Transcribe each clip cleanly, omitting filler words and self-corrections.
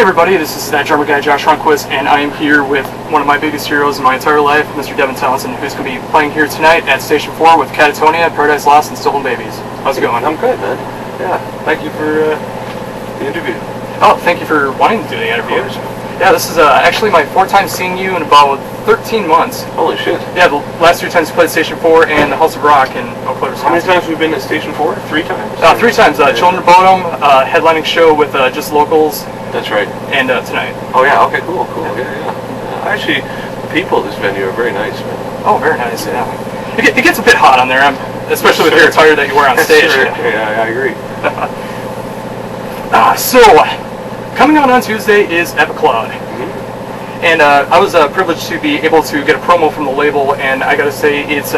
everybody, this is that drummer guy Josh Ronquist, and I am here with one of my biggest heroes in my entire life, Mr. Devin Townsend, who's going to be playing here tonight at Station 4 with Catatonia, Paradise Lost, and Stolen Babies. How's it going? I'm good, man. Yeah, thank you for the interview. Oh, thank you for wanting to do the interview. Yeah, this is actually my fourth time seeing you in about 13 months. Holy shit. Yeah, the last 3 times we played Station 4 and the House of Rock in Eau Claire, Wisconsin. How many times have we been at Station 4? 3 times? 3 times. Children of Bodom, headlining show with just locals. That's right. And tonight. Oh yeah, okay, cool. Yeah. Actually, the people at this venue are very nice, man. Oh, very nice, yeah. It gets a bit hot on there, especially with your attire that you wear on stage. Sure. Yeah, I agree. So, coming on Tuesday is Epicloud. And I was privileged to be able to get a promo from the label, and I gotta say, it's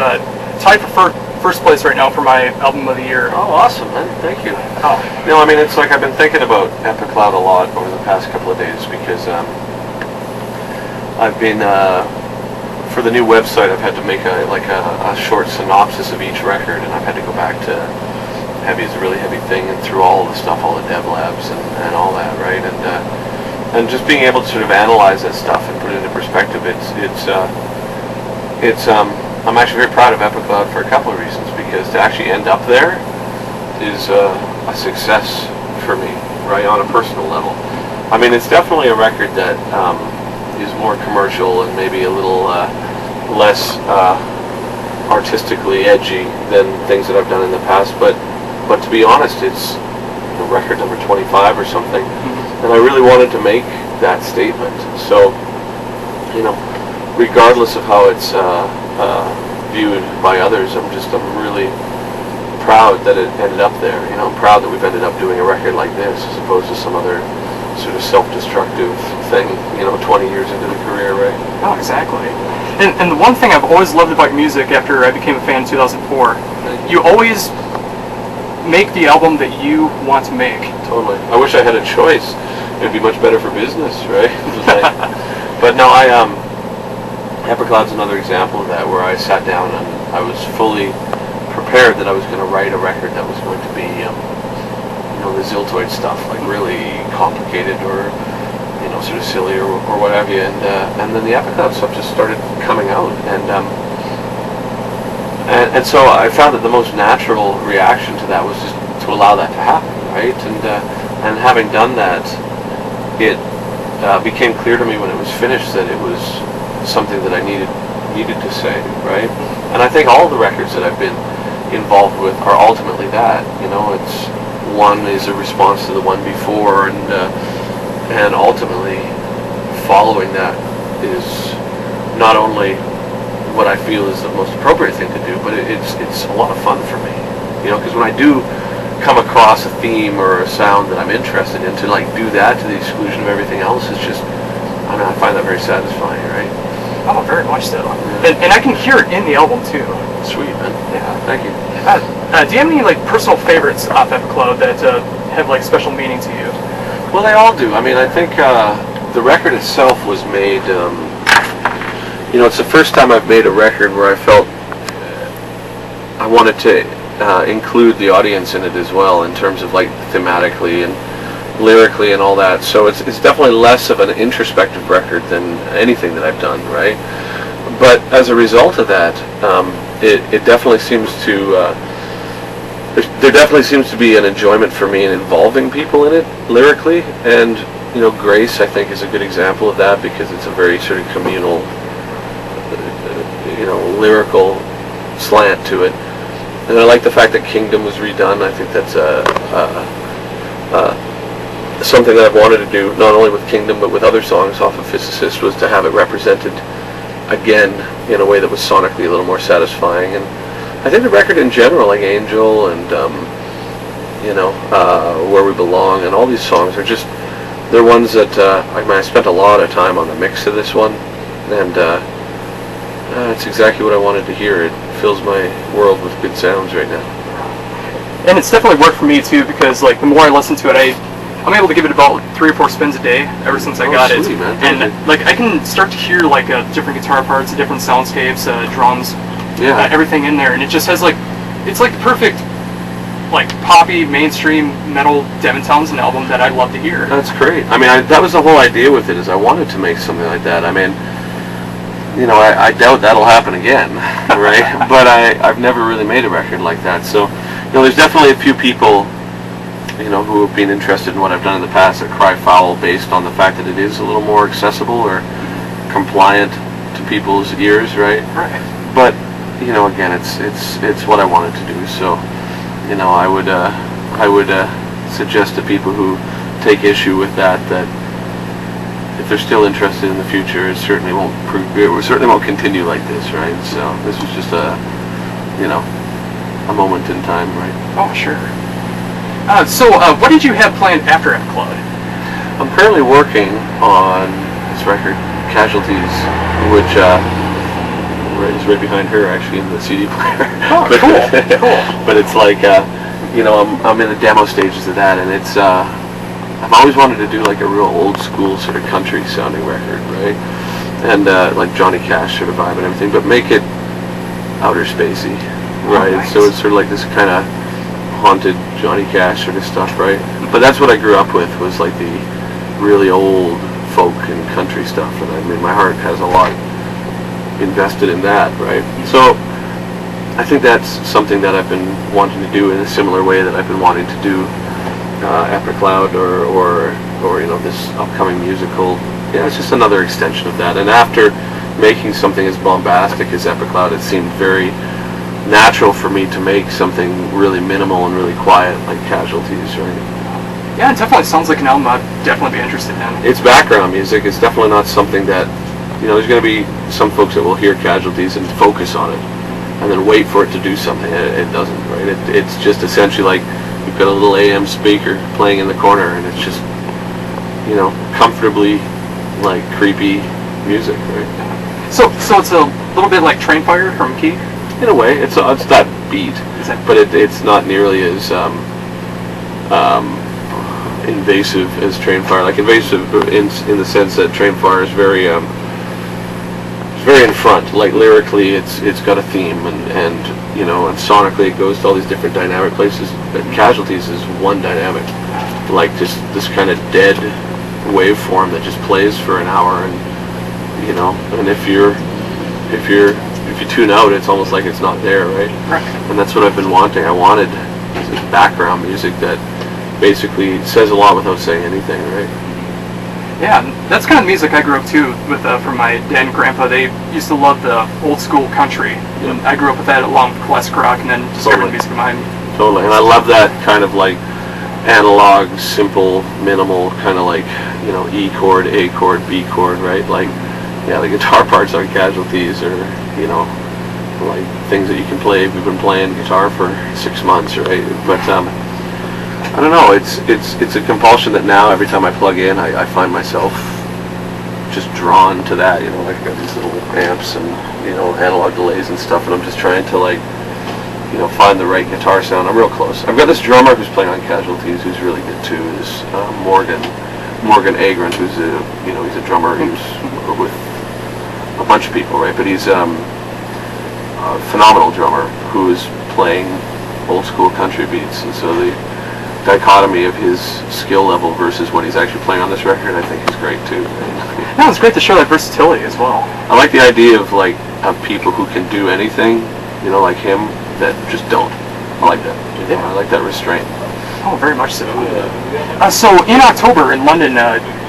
tied for first place right now for my album of the year. Oh, awesome, man. Thank you. Oh. No, I mean, it's like I've been thinking about Epicloud a lot over the past couple of days because I've been, for the new website, I've had to make a short synopsis of each record, and I've had to go back to Heavy is a Really Heavy Thing and through all the stuff, all the dev labs and all that, right? And just being able to sort of analyze that stuff and put it into perspective, I'm actually very proud of Epicloud for a couple of reasons, because to actually end up there is a success for me, right, on a personal level. I mean, it's definitely a record that is more commercial and maybe a little less artistically edgy than things that I've done in the past, but to be honest, it's record number 25 or something, and I really wanted to make that statement. So, regardless of how it's viewed by others, I'm really proud that it ended up there. I'm proud that we've ended up doing a record like this as opposed to some other sort of self-destructive thing, 20 years into the career, right? Oh, exactly. And the one thing I've always loved about your music after I became a fan in 2004, you always make the album that you want to make. Totally. I wish I had a choice. It'd be much better for business, right? But no, Epicloud's another example of that, where I sat down and I was fully prepared that I was going to write a record that was going to be, the Ziltoid stuff, like really complicated or, sort of silly or what have you. And then the Epicloud stuff just started coming out, and so I found that the most natural reaction to that was just to allow that to happen, right? And having done that, it became clear to me when it was finished that it was something that I needed to say, right? And I think all the records that I've been involved with are ultimately that. It's one is a response to the one before, and ultimately following that is not only what I feel is the most appropriate thing to do, but it's a lot of fun for me, because when I do come across a theme or a sound that I'm interested in, to do that to the exclusion of everything else is just, I find that very satisfying, right? Oh, very much so. And I can hear it in the album too. Sweet, man. Yeah, thank you. Do you have any personal favorites off Epicloud that have special meaning to you? Well, they all do. I think the record itself was made. It's the first time I've made a record where I felt I wanted to include the audience in it as well, in terms of thematically and lyrically and all that. So it's definitely less of an introspective record than anything that I've done, right? But as a result of that, it definitely seems to there definitely seems to be an enjoyment for me in involving people in it lyrically, and Grace, I think, is a good example of that, because it's a very sort of communal, lyrical slant to it. And I like the fact that Kingdom was redone. I think that's something that I've wanted to do, not only with Kingdom but with other songs off of Physicist, was to have it represented again in a way that was sonically a little more satisfying. And I think the record in general, like Angel and Where We Belong, and all these songs are just, they're ones that I spent a lot of time on the mix of this one, and it's exactly what I wanted to hear. It fills my world with good sounds right now. And it's definitely worked for me too, because the more I listen to it, I'm able to give it about 3 or 4 spins a day ever since I got sweet, it. Man. And I can start to hear different guitar parts, different soundscapes, drums, everything in there, and it just has it's the perfect like poppy, mainstream metal Devin Townsend album that I'd love to hear. That's great. I mean, that was the whole idea with it, is I wanted to make something like that. I mean, you know, I doubt that'll happen again, right? But I've never really made a record like that. So, you know, there's definitely a few people, you know, who have been interested in what I've done in the past that cry foul based on the fact that it is a little more accessible or compliant to people's ears, right? Right. But, you know, again, it's what I wanted to do. So, you know, I would suggest to people who take issue with that if they're still interested in the future, it certainly won't continue like this, right? So this was just a moment in time, right? Oh, sure. So what did you have planned after Epicloud? I'm currently working on this record, Casualties, which is right behind her, actually, in the CD player. Oh, but, cool. But it's like, you know, I'm in the demo stages of that, and it's, I've always wanted to do like a real old school sort of country sounding record, right? And like Johnny Cash sort of vibe and everything, but make it outer spacey, right? Oh, nice. So it's sort of like this kind of haunted Johnny Cash sort of stuff, right? But that's what I grew up with, was like the really old folk and country stuff, and I mean, my heart has a lot invested in that, right? So I think that's something that I've been wanting to do in a similar way that I've been wanting to do Epicloud or you know, this upcoming musical. Yeah, it's just another extension of that. And after making something as bombastic as Epicloud, it seemed very natural for me to make something really minimal and really quiet like Casualties, right? Yeah, it definitely sounds like an album I'd definitely be interested in. It's background music. It's definitely not something that, you know, there's going to be some folks that will hear Casualties and focus on it and then wait for it to do something. It doesn't, right? It's just essentially like you've got a little AM speaker playing in the corner, and it's just, you know, comfortably like creepy music, right? So it's a little bit like Trainfire from Key? In a way, it's that beat, but it's not nearly as invasive as Trainfire. Like invasive in the sense that Trainfire is very in front. Like lyrically, it's got a theme, and you know, and sonically it goes to all these different dynamic places. But Casualties is one dynamic, like just this kind of dead waveform that just plays for an hour, and you know, and if you tune out, it's almost like it's not there, right? Right. And that's what I've been wanting. I wanted this background music that basically says a lot without saying anything, right? Yeah, that's kind of music I grew up to with from my dad and grandpa. They used to love the old school country, and I grew up with that along with classic rock, and then discovered music of mine. Totally, and I love that kind of like analog, simple, minimal, kind of like, you know, E chord, A chord, B chord, right? Like, yeah, the guitar parts on Casualties are, you know, like things that you can play. We've been playing guitar for 6 months, right? But I don't know. It's a compulsion that now every time I plug in, I find myself just drawn to that. You know, like I've got these little amps and, you know, analog delays and stuff, and I'm just trying to, like, you know, find the right guitar sound. I'm real close. I've got this drummer who's playing on Casualties who's really good too. Is Morgan Agrant, who's he's a drummer. He's with a bunch of people, right? But he's a phenomenal drummer who is playing old school country beats, and so the dichotomy of his skill level versus what he's actually playing on this record, I think, is great too. No, it's great to show that versatility as well. I like the idea of people who can do anything, you know, like him, that just don't. I like that. You know, I like that restraint. Oh, very much so. So in October in London,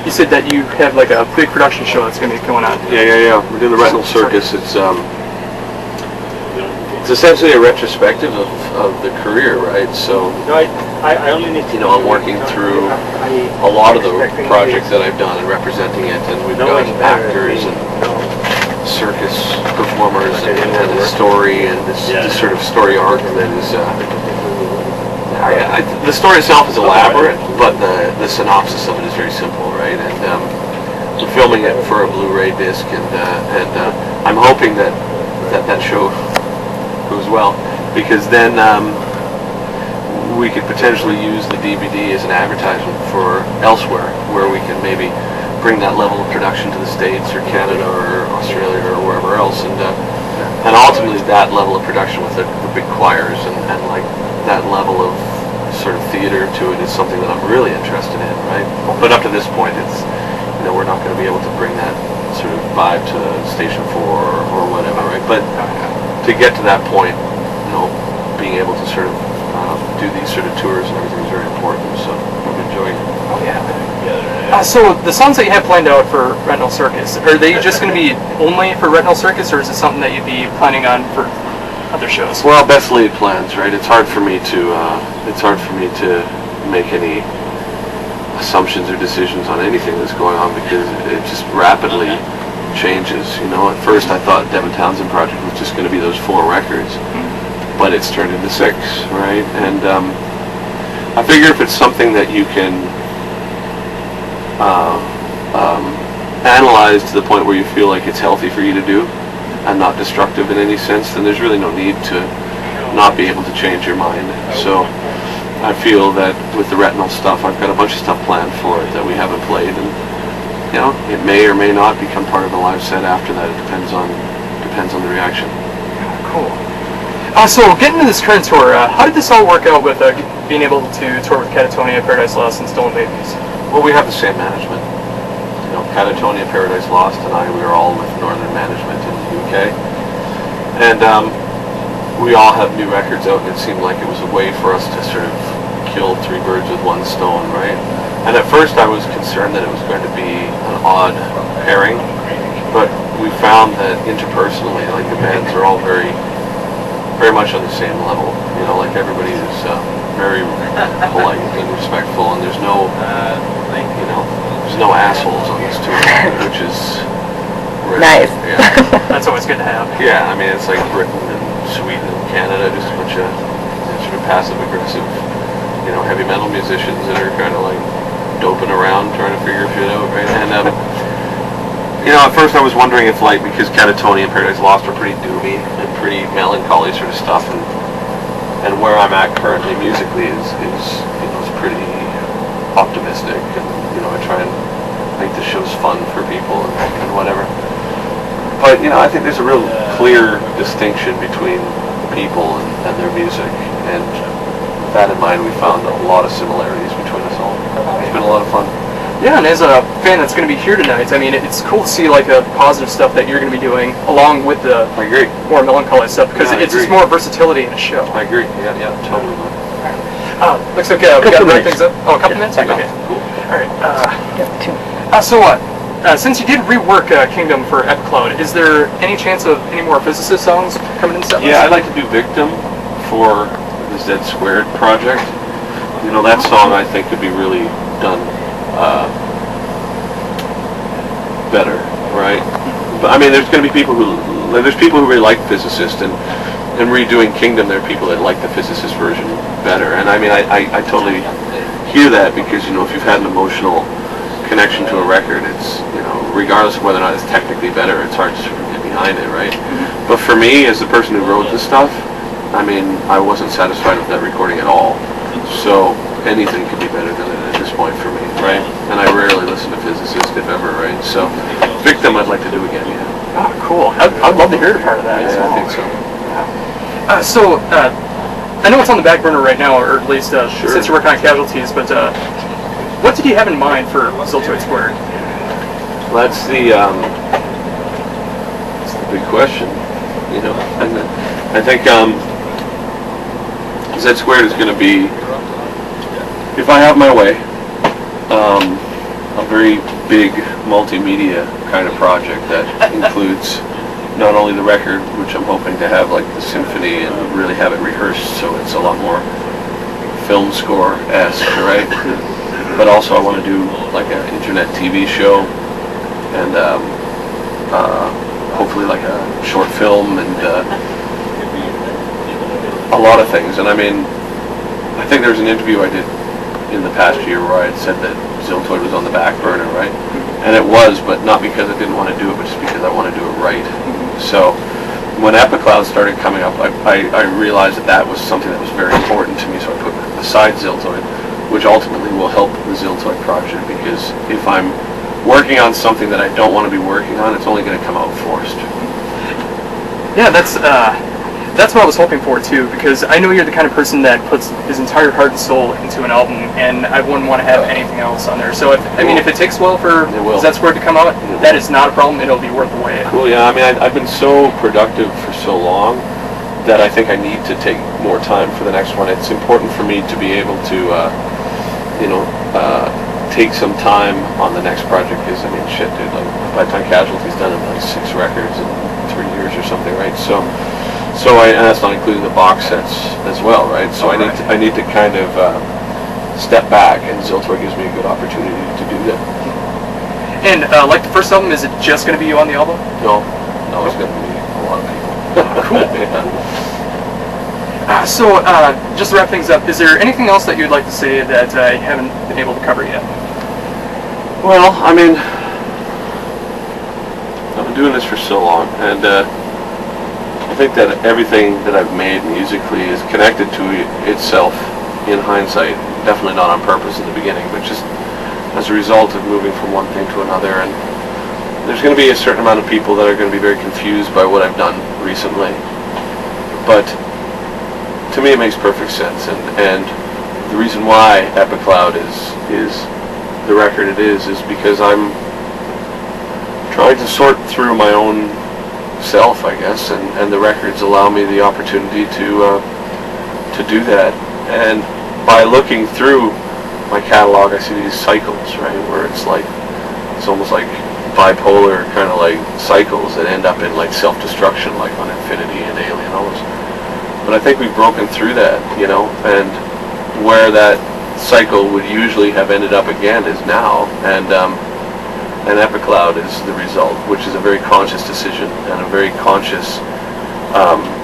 you said that you have like a big production show that's going to be going on. Yeah. We're doing the Retinal Circus. It's essentially a retrospective of the career, right? So, I only need to, you know, I'm working through a lot of the projects that I've done and representing it, and we've got actors and circus performers and a story and this sort of story arc that is. The story itself is elaborate, but the synopsis of it is very simple, right? And we're filming it for a Blu-ray disc, and I'm hoping that show goes well, because then we could potentially use the DVD as an advertisement for elsewhere, where we can maybe bring that level of production to the States or Canada or Australia or wherever else, and ultimately that level of production with the big choirs and like that level of sort of theater to it is something that I'm really interested in, right? But up to this point, it's, we're not going to be able to bring that sort of vibe to Station 4 or whatever, right? But to get to that point, being able to sort of do these sort of tours and everything is very important, so I'm enjoying it. Oh, yeah. So the songs that you have planned out for Retinal Circus, are they just going to be only for Retinal Circus, or is it something that you'd be planning on for other shows? Well, best laid plans, right? It's hard for me to make any assumptions or decisions on anything that's going on because it just rapidly changes. At first I thought Devin Townsend project was just going to be those 4 records, but it's turned into 6, right? And I figure if it's something that you can analyze to the point where you feel like it's healthy for you to do and not destructive in any sense, then there's really no need to not be able to change your mind. So I feel that with the Retinal stuff, I've got a bunch of stuff planned for it that we haven't played, and it may or may not become part of the live set after that. It depends on the reaction. Cool. So getting into this current tour, how did this all work out with being able to tour with Catatonia, Paradise Lost, and Stolen Babies? Well, we have the same management. Catatonia, Paradise Lost, and we were all with Northern Management in the UK, and we all have new records out, and it seemed like it was a way for us to sort of kill 3 birds with 1 stone, right? And at first I was concerned that it was going to be an odd pairing, but we found that interpersonally, like the bands are all very, very much on the same level. Like everybody is very polite and respectful, and there's no, there's no assholes on this tour, which is rare. Nice. Yeah. That's always good to have. Yeah, I mean it's like Britain and Sweden and Canada, just a bunch of sort of passive aggressive, heavy metal musicians that are kind of like doping around trying to figure shit out, right? And at first I was wondering if because Catatonia and Paradise Lost are pretty doomy and pretty melancholy sort of stuff, and where I'm at currently musically is pretty optimistic, and I try and make the shows fun for people and whatever. But I think there's a real clear distinction between people and their music, and with that in mind, we found a lot of similarities between us all. It's been a lot of fun. Yeah, and as a fan that's going to be here tonight, I mean, it's cool to see the positive stuff that you're going to be doing along with the I agree. more melancholy stuff, because Yeah, it's just more versatility in a show. I agree. Yeah, totally. Looks like we've got to wrap things up. Oh, a couple minutes? Okay, cool. All right. So since you did rework Kingdom for Epicloud, is there any chance of any more Physicist songs coming in set list? Yeah, I'd like to do Victim for the Z Squared project. That song I think could be really done better, right? But I mean, there's going to be people who really like Physicist, and redoing Kingdom, there are people that like the Physicist version better. And I mean, I totally hear that, because if you've had an emotional connection to a record, it's regardless of whether or not it's technically better, it's hard to sort of get behind it, right? But for me, as the person who wrote this stuff, I mean, I wasn't satisfied with that recording at all. So anything could be better than it at this point for me, right? And I rarely listen to Physicist, if ever, right? So Victim I'd like to do again, yeah. Oh, cool. I'd love to hear part of that as well. I think so. I know it's on the back burner right now, or at least since you're working on Casualties, but what did you have in mind for Ziltoid Squared? Well, that's the big question, And I think Z Squared is going to be, if I have my way, a very big multimedia kind of project that includes not only the record, which I'm hoping to have the symphony and really have it rehearsed so it's a lot more film score-esque, right? But also I want to do an internet TV show, and hopefully a short film, and a lot of things. And I mean, I think there was an interview I did in the past year where I had said that Ziltoid was on the back burner, right? And it was, but not because I didn't want to do it, but just because I want to do it right. So when Epicloud started coming up, I realized that was something that was very important to me, so I put aside Ziltoid, which ultimately will help the Ziltoid project, because if I'm working on something that I don't want to be working on, it's only going to come out forced. Yeah, that's that's what I was hoping for too, because I know you're the kind of person that puts his entire heart and soul into an album, and I wouldn't want to have anything else on there. So if it takes a while for Ziltoid to come out, that is not a problem. It'll be worth the wait. Cool. Yeah. I mean, I've been so productive for so long that I think I need to take more time for the next one. It's important for me to be able to, take some time on the next project, because I mean, shit, dude. Like by the time Casualties done, it like 6 records in 3 years or something, right? So and that's not including the box sets as well, right? So I need to kind of step back, and Ziltoid gives me a good opportunity to do that. And like the first album, is it just going to be you on the album? No, it's going to be a lot of people. Cool. So just to wrap things up, is there anything else that you'd like to say that I haven't been able to cover yet? Well, I mean, I've been doing this for so long, and I think that everything that I've made musically is connected to itself in hindsight. Definitely not on purpose in the beginning, but just as a result of moving from one thing to another. And there's going to be a certain amount of people that are going to be very confused by what I've done recently. But to me, it makes perfect sense. And the reason why Epicloud is the record it is because I'm trying to sort through my own self, I guess, and the records allow me the opportunity to do that. And by looking through my catalog, I see these cycles, right, where it's almost like bipolar kind of like cycles that end up in like self-destruction, like on Infinity and Alien, all those. But I think we've broken through that, and where that cycle would usually have ended up again is now, and Epicloud is the result, which is a very conscious decision and a very conscious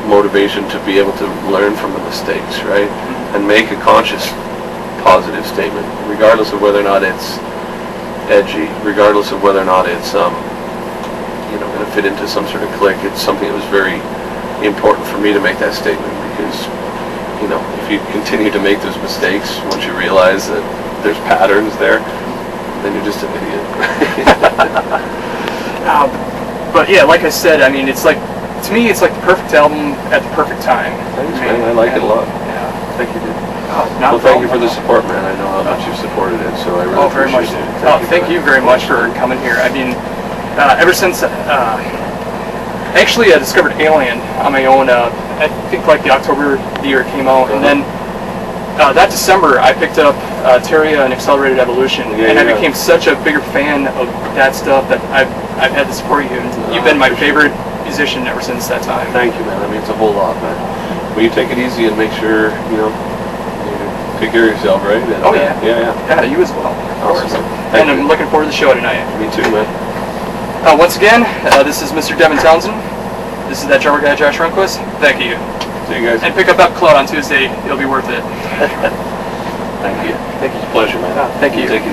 motivation to be able to learn from the mistakes, right, and make a conscious positive statement, regardless of whether or not it's edgy, regardless of whether or not it's going to fit into some sort of clique. It's something that was very important for me to make that statement, because if you continue to make those mistakes, once you realize that there's patterns there, then you're just an idiot. But yeah, like I said, I mean, to me it's like the perfect album at the perfect time. Thanks, man. I like it a lot. Yeah. Thank you, dude. Well, thank you for the support, man. I know how much you've supported it, so I really very much. appreciate it. Thank you very much for coming here. I mean, ever since actually I discovered Alien on my own, I think like the October the year it came out, and then that December I picked up Terria and Accelerated Evolution, and I became such a bigger fan of that stuff that I've had to support you, and you've been my favorite musician ever since that time. Thank you, man. That means a whole lot, man. Will you take it easy and make sure, you take care of yourself, right? And, Yeah, you as well. Awesome. And I'm looking forward to the show tonight. Me too, man. Once again, this is Mr. Devin Townsend. This is that drummer guy, Josh Runquist. Thank you. See you guys. And pick up Epicloud on Tuesday. It'll be worth it. Thank you. It's a pleasure, man. Thank you. Take it easy.